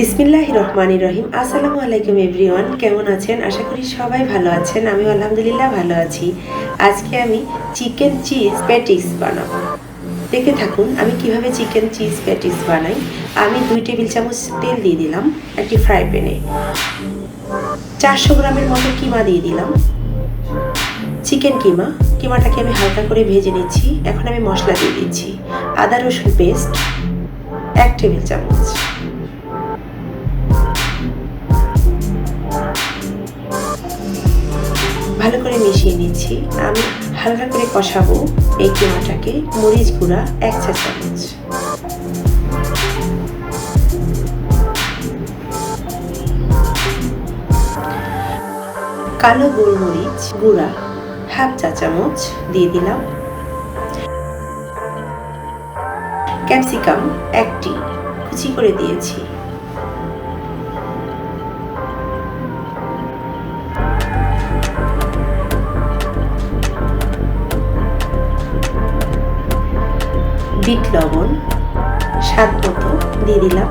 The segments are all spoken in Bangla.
বিসমিল্লাহির রহমানির রহিম। আসসালামু আলাইকুম এভরিওয়ান, কেমন আছেন? আশা করি সবাই ভালো আছেন। আমি আলহামদুলিল্লাহ ভালো আছি। আজকে আমি চিকেন চিজ প্যাটিস বানাবো। দেখতে থাকুন আমি কিভাবে চিকেন চিজ প্যাটিস বানাই। আমি 2 টেবিল চামচ তেল দিয়ে দিলাম একটি ফ্রাই প্যানে। 400 গ্রামের মতো কিমা দিয়ে দিলাম, চিকেন কিমাটাকে আমি হালকা করে ভেজে নিচ্ছি। এখন আমি মশলা দিয়ে দিচ্ছি। আদা রসুন পেস্ট 1 টেবিল চামচ, ভালো করে মিশিয়ে নিচ্ছি। আমি হালকা করে কষাবো এই কিমাটাকে। মরিচ গুঁড়া 1 চা চামচ, কালো গোলমরিচ গুঁড়া 1/2 চা চামচ দিয়ে দিলাম। ক্যাপসিকাম 1টি কুচি করে দিয়েছি। বিট লবণ স্বাদ মতো দিয়ে দিলাম।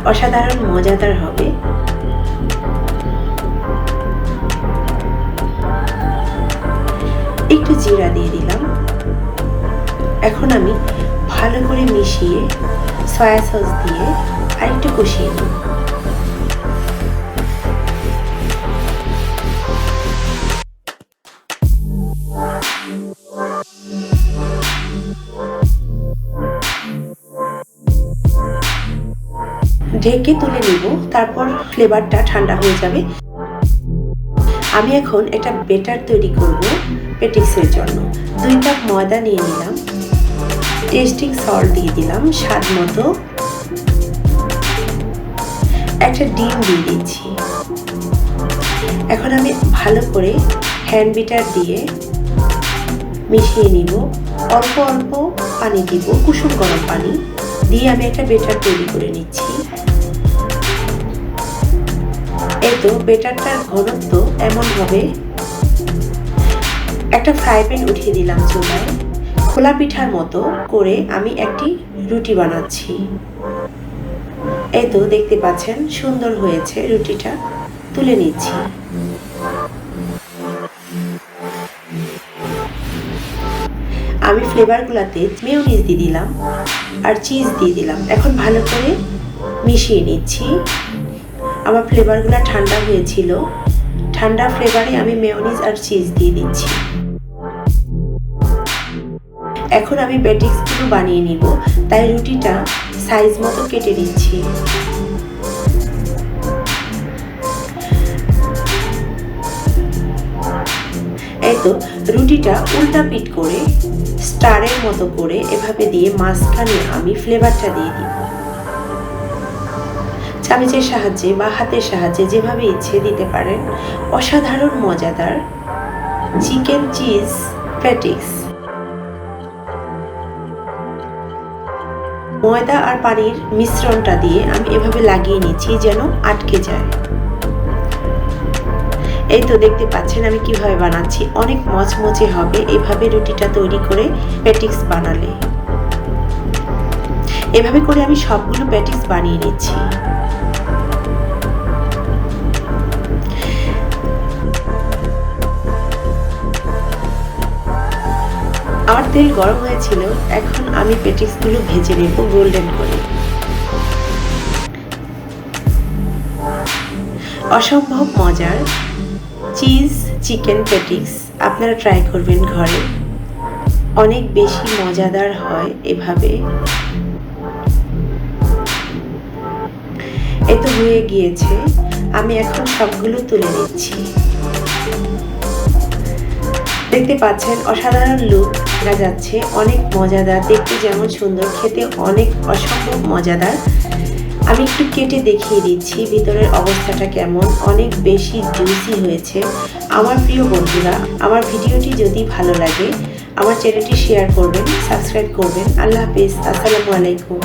অসাধারণ মজাদার হবে। একটু জিরা দিয়ে দিলাম। এখন আমি ভালো করে মিশিয়ে সয়া সস দিয়ে আরেকটু কষিয়ে নেব। ঢেকে তুলে নিব, তারপর ফ্লেভারটা ঠান্ডা হয়ে যাবে। আমি এখন একটা বেটার তৈরি করব প্যাটিক্সের জন্য। 2 কাপ ময়দা নিয়ে নিলাম, টেস্টিং সল্ট দিয়ে দিলাম স্বাদ মতো, একটা ডিম দিয়ে দিচ্ছি। এখন আমি ভালো করে হ্যান্ড বিটার দিয়ে মিশিয়ে নিব। অল্প অল্প পানি দিব, কুসুম গরম পানি দিয়ে আমি একটা বেটার তৈরি করে নিচ্ছি। এই তো বেটারটার ঘনত্ব এমন হবে। একটা ফ্রাই প্যান উঠিয়ে দিলাম চুলায়। খোলা পিঠার মতো করে আমি একটি রুটি বানাচ্ছি। এই তো দেখতে পাচ্ছেন সুন্দর হয়েছে। রুটিটা তুলে নিচ্ছি। আমি ফ্লেভারগুলোতে মেয়োনিজ দিয়ে দিলাম আর চিজ দিয়ে দিলাম। এখন ভালো করে মিশিয়ে নিচ্ছি। আমার ফ্লেভারগুলো ঠান্ডা হয়েছিল। ঠান্ডা ফ্লেভারে আমি মেয়োনিজ আর চিজ দিয়ে দিচ্ছি। এখন আমি প্যাটিক্সগুলো বানিয়ে নিব, তাই রুটিটা সাইজ মতো কেটে দিচ্ছি। এই তো রুটিটা উল্টা পিট করে স্টারের মতো করে এভাবে দিয়ে মাঝখানে আমি ফ্লেভারটা দিয়ে দিব। চামচের সাহায্যে বা হাতের সাহায্যে যেভাবে ইচ্ছে দিতে পারেন। অসাধারণ মজাদার চিকেন চিজ প্যাটিক্স। ময়দা আর পানির মিশ্রণটা দিয়ে আমি এভাবে লাগিয়ে নিচ্ছি যেন আটকে যায়। এই তো দেখতে পাচ্ছেন আমি কিভাবে বানাচ্ছি। অনেক মচমচে হবে এভাবে রুটিটা তৈরি করে প্যাটিক্স বানালে। এভাবে করে আমি সবগুলো প্যাটিক্স বানিয়ে নিচ্ছি। আমার তেল গরম হয়েছিল। এখন আমি প্যাটিক্সগুলো ভেজে নেব গোল্ডেন করে। অসম্ভব মজার চিজ চিকেন প্যাটিক্স আপনারা ট্রাই করবেন ঘরে। অনেক বেশি মজাদার হয় এভাবে। এই তো হয়ে গিয়েছে। আমি এখন সবগুলো তুলে নিচ্ছি। দেখতে পাচ্ছেন অসাধারণ লুক দেখা যাচ্ছে। অনেক মজাদার, দেখতে যেমন সুন্দর, খেতে অনেক অসম্ভব মজাদার। আমি একটু কেটে দেখিয়ে দিচ্ছি ভিতরের অবস্থাটা কেমন। অনেক বেশি জুসি হয়েছে। আমার প্রিয় বন্ধুরা, আমার ভিডিওটি যদি ভালো লাগে আমার চ্যানেলটি শেয়ার করবেন, সাবস্ক্রাইব করবেন। আল্লাহ হাফেজ। আসসালামু আলাইকুম।